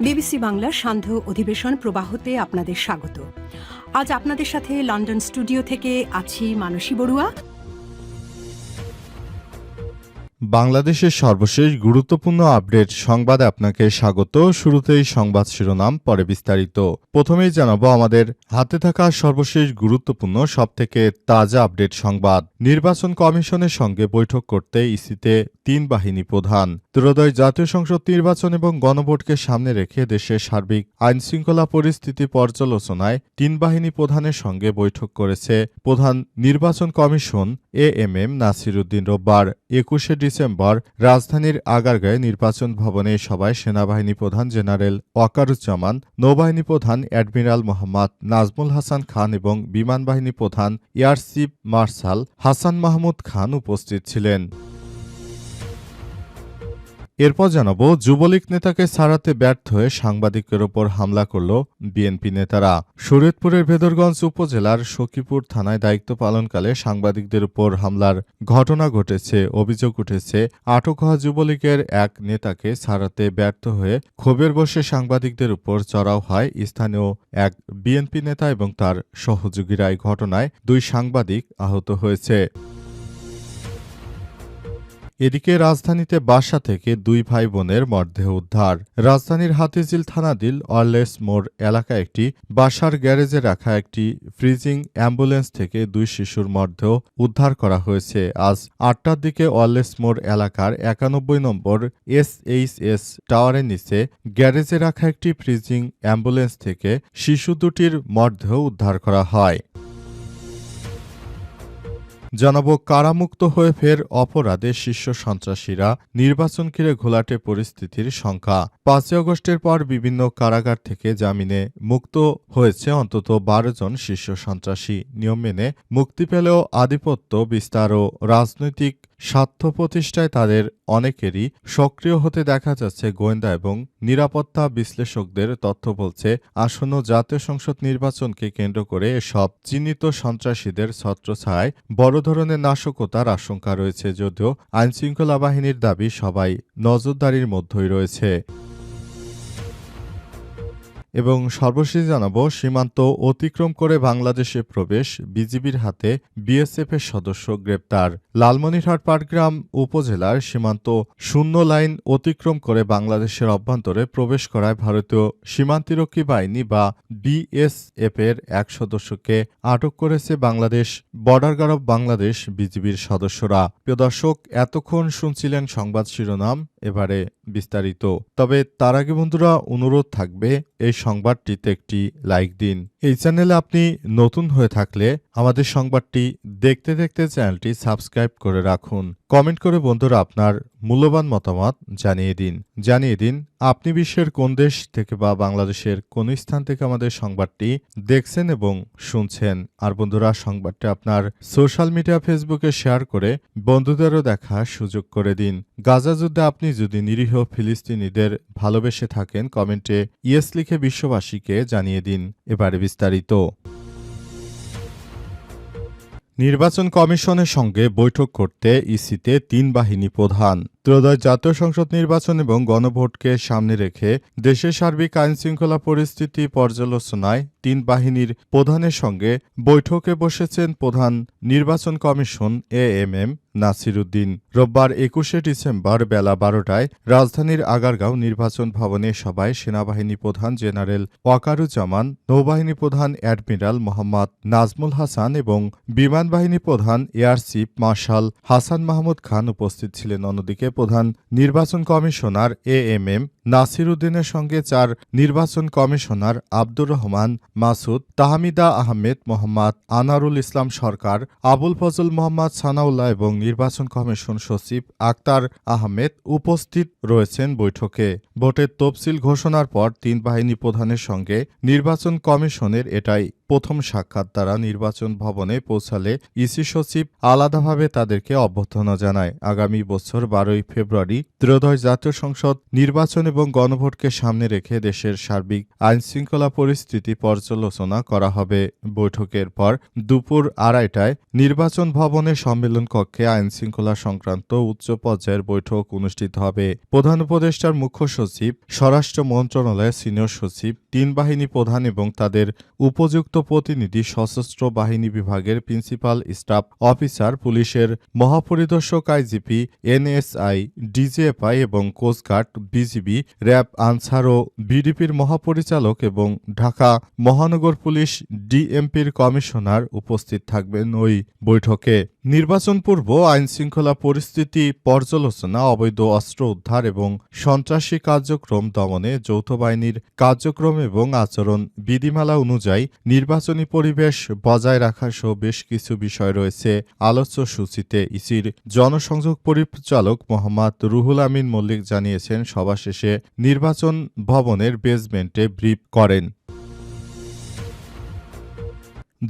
BBC বাংলার সান্ধ্য অধিবেশন প্রবাহতে আপনাদের স্বাগত। আজ আপনাদের সাথে লন্ডন স্টুডিও থেকে আছি মানসী বড়ুয়া। বাংলাদেশের সর্বশেষ গুরুত্বপূর্ণ আপডেট সংবাদে আপনাকে স্বাগত। শুরুতেই সংবাদ শিরোনাম, পরে বিস্তারিত। প্রথমেই জানাবো আমাদের হাতে থাকা সর্বশেষ গুরুত্বপূর্ণ সবথেকে তাজা আপডেট সংবাদ। নির্বাচন কমিশনের সঙ্গে বৈঠক করতে ইসিতে 3 বাহিনী প্রধান। ত্রয়োদশ জাতীয় সংসদ নির্বাচন এবং গণভোটকে সামনে রেখে দেশের সার্বিক আইনশৃঙ্খলা পরিস্থিতি পর্যালোচনায় 3 বাহিনী প্রধানের সঙ্গে বৈঠক করেছে প্রধান নির্বাচন কমিশন এএমএম নাসির উদ্দিন। রোববার 21 ডিসেম্বর রাজধানীর আগারগাঁয়ে নির্বাচন ভবনে সভায় সেনাবাহিনী প্রধান জেনারেল ওয়াকারুজ্জামান, নৌবাহিনী প্রধান অ্যাডমিরাল মোহাম্মদ নাজমুল হাসান খান এবং বিমান বাহিনী প্রধান air chief marshal Hasan Mahmud Khan উপস্থিত ছিলেন। এরপর জানাবো, যুবলীগ নেতাকে ছাড়াতে ব্যর্থ হয়ে সাংবাদিকের ওপর হামলা করল বিএনপি নেতারা। শরীয়তপুরের ভেদরগঞ্জ উপজেলার সখীপুর থানায় দায়িত্ব পালনকালে সাংবাদিকদের উপর হামলার ঘটনা ঘটেছে। অভিযোগ উঠেছে, আটক হওয়া যুবলীগের এক নেতাকে ছাড়াতে ব্যর্থ হয়ে ক্ষোভের বশে সাংবাদিকদের উপর চড়াও হয় স্থানীয় এক বিএনপি নেতা এবং তার সহযোগীরা। এই ঘটনায় 2 সাংবাদিক আহত হয়েছে। এদিকে রাজধানীতে বাসা থেকে 2 ভাই বোনের মরদেহ উদ্ধার। রাজধানীর হাতিঝিল থানাধীন অরলেস মোড় এলাকায় একটি বাসার গ্যারেজে রাখা একটি ফ্রিজিং অ্যাম্বুলেন্স থেকে 2 শিশুর মরদেহ উদ্ধার করা হয়েছে। আজ 8টার দিকে অরলেস মোড় এলাকার 91 নম্বর SHS টাওয়ারের নিচে গ্যারেজে রাখা একটি ফ্রিজিং অ্যাম্বুলেন্স থেকে শিশু দুটির মরদেহ উদ্ধার করা হয়। জানাবো, কারামুক্ত হয়ে ফের অপরাধে শীর্ষ সন্ত্রাসীরা, নির্বাচন ঘিরে ঘোলাটে পরিস্থিতির শঙ্কা। 5 আগস্টের পর বিভিন্ন কারাগার থেকে জামিনে মুক্ত হয়েছে অন্তত 12 জন শীর্ষ সন্ত্রাসী। নিয়ম মেনে মুক্তি পেলেও আধিপত্য বিস্তার ও রাজনৈতিক স্বার্থ প্রতিষ্ঠায় তাদের অনেকেরই সক্রিয় হতে দেখা যাচ্ছে। গোয়েন্দা এবং নিরাপত্তা বিশ্লেষকদের তথ্য বলছে, আসন্ন জাতীয় সংসদ নির্বাচনকে কেন্দ্র করে এসব চিহ্নিত সন্ত্রাসীদের ছত্রছায়ায় বড় ধরনের নাশকতার আশঙ্কা রয়েছে। যদিও আইনশৃঙ্খলা বাহিনীর দাবি সবাই নজরদারির মধ্যেই রয়েছে। এবং সর্বশেষ জানাবো, সীমান্ত অতিক্রম করে বাংলাদেশে প্রবেশ, বিজিবির হাতে বিএসএফের সদস্য গ্রেপ্তার। লালমনিরহাট পাটগ্রাম উপজেলার সীমান্ত শূন্য লাইন অতিক্রম করে বাংলাদেশের অভ্যন্তরে প্রবেশ করায় ভারতীয় সীমান্তরক্ষী বাহিনী বা বিএসএফের এক সদস্যকে আটক করেছে Bangladesh border guard of Bangladesh বিজিবির সদস্যরা। প্রিয় দর্শক, এতক্ষণ শুনছিলেন সংবাদ শিরোনাম, এবারে বিস্তারিত। তবে তার আগে বন্ধুরা, অনুরোধ থাকবে এই সংবাদটিতে একটি লাইক দিন। এই চ্যানেলে আপনি নতুন হয়ে থাকলে আমাদের সংবাদটি দেখতে দেখতে চ্যানেলটি সাবস্ক্রাইব করে রাখুন। কমেন্ট করে বন্ধুরা আপনার মূল্যবান মতামত জানিয়ে দিন আপনি বিশ্বের কোন দেশ থেকে বা বাংলাদেশের কোন স্থান থেকে আমাদের সংবাদটি দেখছেন এবং শুনছেন। আর বন্ধুরা, সংবাদটি আপনার সোশ্যাল মিডিয়া ফেসবুকে শেয়ার করে বন্ধুদেরও দেখার সুযোগ করে দিন। গাজা যুদ্ধে আপনি যদি নিরীহ ফিলিস্তিনিদের ভালোবেসে থাকেন, কমেন্টে ইয়েস লিখে বিশ্ববাসীকে জানিয়ে দিন। এবারে বিস্তারিত। নির্বাচন কমিশনের সঙ্গে বৈঠক করতে ইসিতে 3 বাহিনী প্রধান। ত্রয়োদশ জাতীয় সংসদ নির্বাচন এবং গণভোটকে সামনে রেখে দেশের সার্বিক আইনশৃঙ্খলা পরিস্থিতি পর্যালোচনায় 3 বাহিনীর প্রধানের সঙ্গে বৈঠকে বসেছেন প্রধান নির্বাচন কমিশন এএমএম নাসির উদ্দিন। রোববার 21 ডিসেম্বর বেলা 12টায় রাজধানীর আগারগাঁও নির্বাচন ভবনে সভায় সেনাবাহিনী প্রধান জেনারেল ওয়াকারুজ্জামান, নৌবাহিনী প্রধান অ্যাডমিরাল মোহাম্মদ নাজমুল হাসান এবং বিমান বাহিনী প্রধান air chief marshal Hasan Mahmud Khan উপস্থিত ছিলেন। অন্যদিকে প্রধান নির্বাচন কমিশনার এএমএম নাসির উদ্দিনের সঙ্গে 4 নির্বাচন কমিশনার আব্দুর রহমান মাসুদ, তাহমিদা আহমেদ, মোহাম্মদ আনারুল ইসলাম সরকার, আবুল ফজল মোহাম্মদ সানাউল্লাহ এবং নির্বাচন কমিশন সচিব আক্তার আহমেদ উপস্থিত রয়েছেন বৈঠকে। ভোটের তফসিল ঘোষণার পর 3 বাহিনী প্রধানের সঙ্গে নির্বাচন কমিশনের এটাই প্রথম সাক্ষাৎ তারা নির্বাচন ভবনে পৌঁছালে ইসি সচিব আলাদাভাবে তাদেরকে অভ্যর্থনা জানায়। আগামী বছর 12ই ফেব্রুয়ারি ত্রয়োদশ জাতীয় সংসদ নির্বাচন এবং গণভোটকে সামনে রেখে দেশের সার্বিক আইনশৃঙ্খলা পরিস্থিতি পর্যালোচনা করা হবে। বৈঠকের পর দুপুর 2:30টায় নির্বাচন ভবনে সম্মেলন কক্ষে আইনশৃঙ্খলা সংক্রান্ত উচ্চ পর্যায়ের বৈঠক অনুষ্ঠিত হবে। প্রধান উপদেষ্টার মুখ্য সচিব, স্বরাষ্ট্র মন্ত্রণালয়ের সিনিয়র সচিব, 3 বাহিনী প্রধান এবং তাদের উপযুক্ত প্রতিনিধি, সশস্ত্র বাহিনী বিভাগের প্রিন্সিপাল স্টাফ অফিসার, পুলিশের মহাপরিদর্শক আইজিপি, এনএসআই, ডিজিএফআই এবং কোস্টগার্ড, বিজিবি, র্যাব, আনসার ও বিডিপির মহাপরিচালক এবং ঢাকা মহানগর পুলিশ ডিএমপির কমিশনার উপস্থিত থাকবেন ওই বৈঠকে। নির্বাচন পূর্ব আইনশৃঙ্খলা পরিস্থিতি পর্যালোচনা, অবৈধ অস্ত্র উদ্ধার এবং সন্ত্রাসী কার্যক্রম দমনে যৌথ বাহিনীর কার্যক্রম এবং আচরণ বিধিমালা অনুযায়ী নির্বাচনী পরিবেশ বজায় রাখা সহ বেশ কিছু বিষয় রয়েছে আলোচ্য সূচিতে। ইসির জনসংযোগ পরিচালক মোহাম্মদ রুহুল আমিন মল্লিক জানিয়েছেন, সভা শেষে নির্বাচন ভবনের বেসমেন্টে ব্রিফ করেন।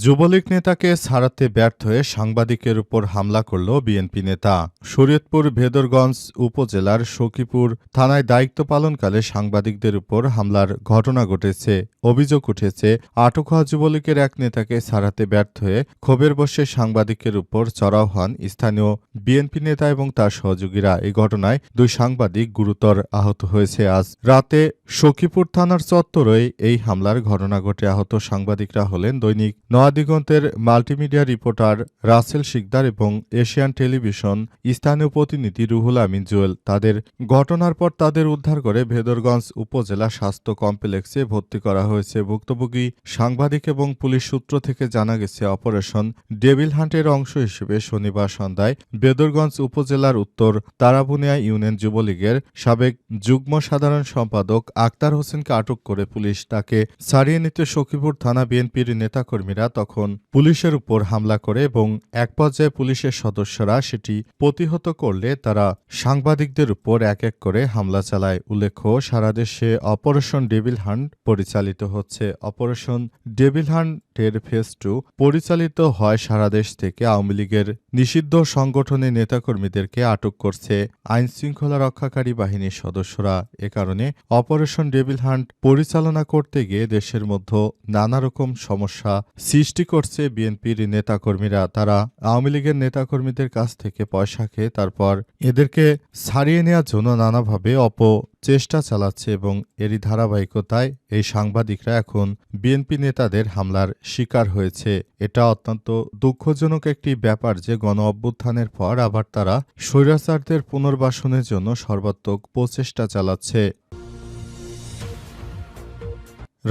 যুবলীগ নেতাকে ছাড়াতে ব্যর্থ হয়ে সাংবাদিকের উপর হামলা করল বিএনপি নেতা। শরীয়তপুর ভেদরগঞ্জ উপজেলার সখীপুর থানায় দায়িত্ব পালনকালে সাংবাদিকদের উপর হামলার ঘটনা ঘটেছে। অভিযোগ উঠেছে, আটক হওয়া যুবলীগের এক নেতাকে ছাড়াতে ব্যর্থ হয়ে ক্ষোভের বশে সাংবাদিকের উপর চড়াও হন স্থানীয় বিএনপি নেতা এবং তার সহযোগীরা। এই ঘটনায় 2 সাংবাদিক গুরুতর আহত হয়েছে। আজ রাতে সখীপুর থানার চত্বরে এই হামলার ঘটনা ঘটে। আহত সাংবাদিকরা হলেন দৈনিক নয়াদিগন্তের মাল্টিমিডিয়া রিপোর্টার রাসেল শিকদার এবং এশিয়ান টেলিভিশন স্থানীয় প্রতিনিধি রুহুল আমিন জুয়েল। তাদের ঘটনার পর তাদের উদ্ধার করে ভেদরগঞ্জ উপজেলা স্বাস্থ্য কমপ্লেক্সে ভর্তি করা হয়েছে। ভুক্তভোগী সাংবাদিক এবং পুলিশ সূত্র থেকে জানা গেছে, অপারেশন ডেভিল হান্টের অংশ হিসেবে শনিবার সন্ধ্যায় ভেদরগঞ্জ উপজেলার উত্তর তারাবুনিয়া ইউনিয়ন যুবলীগের সাবেক যুগ্ম সাধারণ সম্পাদক আক্তার হোসেনকে আটক করে পুলিশ। তাকে ছাড়িয়ে নিতে সখীপুর থানা বিএনপির নেতাকর্মীরা তখন পুলিশের উপর হামলা করে এবং এক পর্যায়ে পুলিশের সদস্যরা সেটি প্রতিহত করলে তারা সাংবাদিকদের উপর এক এক করে হামলা চালায়। উল্লেখ্য, সারা দেশে অপারেশন ডেভিল হান্ট পরিচালিত হচ্ছে। অপারেশন ডেভিল হান্টের ফেজ 2 পরিচালিত হয় সারা দেশ থেকে। আওয়ামী লীগের নিষিদ্ধ সংগঠনের নেতাকর্মীদেরকে আটক করছে আইন শৃঙ্খলা রক্ষাকারী বাহিনীর সদস্যরা। এ কারণে অপারেশন ডেভিল হান্ট পরিচালনা করতে গিয়ে দেশের মধ্যে নানা রকম সমস্যা সৃষ্টি করছে বিএনপির নেতাকর্মীরা। তারা আওয়ামী লীগের নেতাকর্মীদের কাছ থেকে পয়সা খেয়ে তারপর এদেরকে ছাড়িয়ে নেওয়ার জন্য নানাভাবে চেষ্টা চালাচ্ছে এবং এরই ধারাবাহিকতায় এই সাংবাদিকরা এখন বিএনপি নেতাদের হামলার শিকার হয়েছে। এটা অত্যন্ত দুঃখজনক একটি ব্যাপার যে গণ অভ্যুত্থানের পর আবার তারা স্বৈরাচারদের পুনর্বাসনের জন্য সর্বাত্মক প্রচেষ্টা চালাচ্ছে।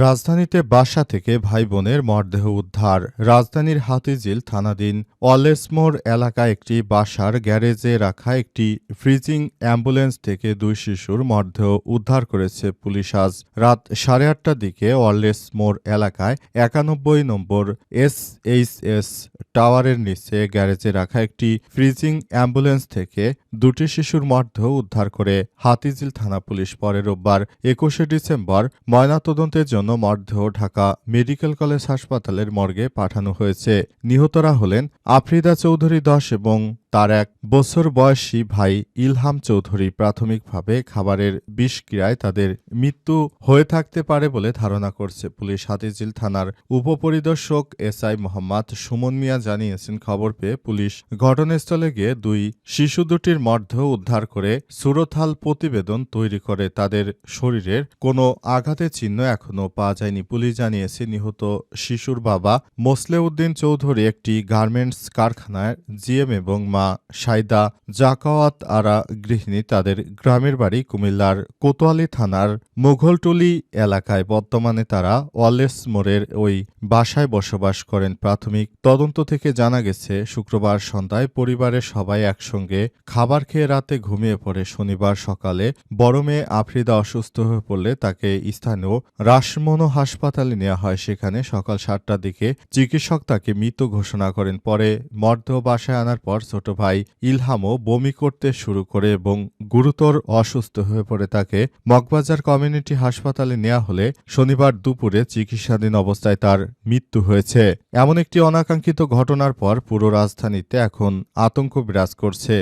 রাজধানীতে বাসা থেকে ভাই বোনের মরদেহ উদ্ধার। রাজধানীর হাতিঝিল থানাধীন ওয়ালেসমোড় এলাকায় একটি বাসার গ্যারেজে রাখা একটি ফ্রিজিং অ্যাম্বুলেন্স থেকে 2 শিশুর মরদেহ উদ্ধার করেছে পুলিশ। আজ রাত 8:30টার দিকে ওয়ালেসমোড় এলাকায় 91 নম্বর SHS টাওয়ারের নিচে গ্যারেজে রাখা একটি ফ্রিজিং অ্যাম্বুলেন্স থেকে 2টি শিশুর মরদেহ উদ্ধার করে হাতিঝিল থানা পুলিশ। পরে রোববার 21শে ডিসেম্বর ময়নাতদন্তের জন্য মরদেহ ঢাকা মেডিকেল কলেজ হাসপাতালের মর্গে পাঠানো হয়েছে। নিহতরা হলেন আফ্রিদা চৌধুরী 10 এবং তার 1 বছর বয়সী ভাই ইলহাম চৌধুরী। প্রাথমিকভাবে খাবারের বিষক্রিয়ায় তাদের মৃত্যু হয়ে থাকতে পারে বলে ধারণা করছে পুলিশ। হাতিঝিল থানার উপপরিদর্শক SI মোহাম্মদ সুমন মিয়া জানিয়েছেন, খবর পেয়ে পুলিশ ঘটনাস্থলে গিয়ে 2 শিশু দুটির মরদেহ উদ্ধার করে সুরতহাল প্রতিবেদন তৈরি করে। তাদের শরীরের কোনো আঘাতের চিহ্ন এখনও পাওয়া যায়নি। পুলিশ জানিয়েছে, নিহত শিশুর বাবা মোসলেউদ্দিন চৌধুরী একটি গার্মেন্টস কারখানার GM এবং মা সাইদা জাকাওয়াত আরা গৃহিণী। তাদের গ্রামের বাড়ি কুমিল্লার কোতোয়ালি থানার মুঘলটুলি এলাকায়। বর্তমানে তারা ওয়ালেসমোড়ের ওই বাসায় বসবাস করেন। প্রাথমিক তদন্ত থেকে জানা গেছে, শুক্রবার সন্ধ্যায় পরিবারের সবাই একসঙ্গে খাবার খেয়ে রাতে ঘুমিয়ে পড়ে। শনিবার সকালে বড় মেয়ে আফ্রিদা অসুস্থ হয়ে পড়লে তাকে স্থানীয় রাসমণি লালমোহন হাসপাতালে নেওয়া হয়। সেখানে সকাল 7টার দিকে চিকিৎসক তাকে মৃত ঘোষণা করেন। পরে মরদেহ বাসায় আনার পর ছোট ভাই ইলহামও বমি করতে শুরু করে এবং গুরুতর অসুস্থ হয়ে পড়ে। তাকে মগবাজার কমিউনিটি হাসপাতালে নেওয়া হলে শনিবার দুপুরে চিকিৎসাধীন অবস্থায় তার মৃত্যু হয়েছে। এমন একটি অনাকাঙ্ক্ষিত ঘটনার পর পুরো রাজধানীতে এখন আতঙ্ক বিরাজ করছে।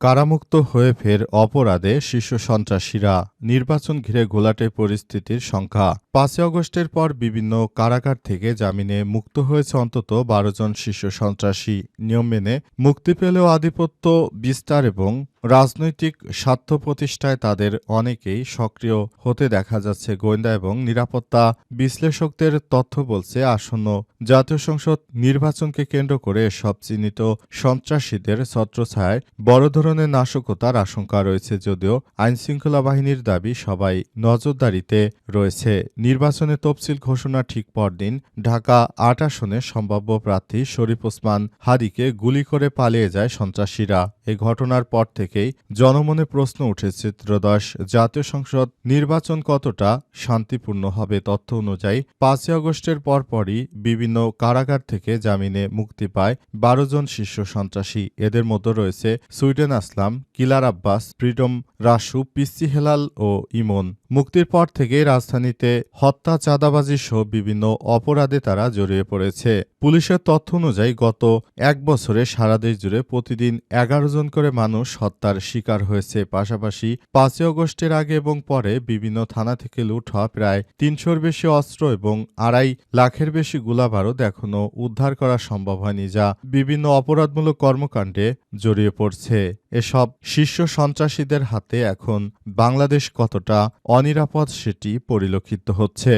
কারামুক্ত হয়ে ফের অপরাধে শীর্ষ সন্ত্রাসীরা, নির্বাচন ঘিরে ঘোলাটে পরিস্থিতির সংখ্যা। 5 আগস্টের পর বিভিন্ন কারাগার থেকে জামিনে মুক্ত হয়েছে অন্তত 12 জন শীর্ষ সন্ত্রাসী। নিয়ম মেনে মুক্তি পেলেও আধিপত্য বিস্তার এবং রাজনৈতিক স্বার্থ প্রতিষ্ঠায় তাদের অনেকেই সক্রিয় হতে দেখা যাচ্ছে। গোয়েন্দা এবং নিরাপত্তা বিশ্লেষকদের তথ্য বলছে, আসন্ন জাতীয় সংসদ নির্বাচনকে কেন্দ্র করে সব চিহ্নিত সন্ত্রাসীদের ছত্রছায়ায় বড় ধরনের নাশকতার আশঙ্কা রয়েছে। যদিও আইনশৃঙ্খলা বাহিনীর দাবি সবাই নজরদারিতে রয়েছে। নির্বাচনের তফসিল ঘোষণা ঠিক পরদিন ঢাকা 8 আসনের সম্ভাব্য প্রার্থী শরীফ ওসমান হাদিকে গুলি করে পালিয়ে যায় সন্ত্রাসীরা। এই ঘটনার পর থেকেই জনমনে প্রশ্ন উঠেছে, ত্রয়োদশ জাতীয় সংসদ নির্বাচন কতটা শান্তিপূর্ণ হবে। তথ্য অনুযায়ী 5 আগস্টের পরপরই বিভিন্ন কারাগার থেকে জামিনে মুক্তি পায় 12 জন শীর্ষ সন্ত্রাসী। এদের মধ্যে রয়েছে সুইডেন আসলাম, কিলার আব্বাস, ফ্রিডম রাসু, পিসি হেলাল ও ইমন। মুক্তির পর থেকেই রাজধানীতে হত্যা, চাঁদাবাজি সহ বিভিন্ন অপরাধে তারা জড়িয়ে পড়েছে। পুলিশের তথ্য অনুযায়ী গত 1 বছরে সারা দেশ জুড়ে প্রতিদিন 11 জন করে মানুষ হত্যার শিকার হয়েছে। পাশাপাশি 5 আগস্টের আগে এবং পরে বিভিন্ন থানা থেকে লুট হওয়া প্রায় 300-র বেশি অস্ত্র এবং 2.5 লাখের বেশি গোলাবারুদ এখনও উদ্ধার করা সম্ভব হয়নি, যা বিভিন্ন অপরাধমূলক কর্মকাণ্ডে জড়িয়ে পড়ছে। এসব শীর্ষ সন্ত্রাসীদের হাতে এখন বাংলাদেশ কতটা অনিরাপদ সেটি পরিলক্ষিত হচ্ছে।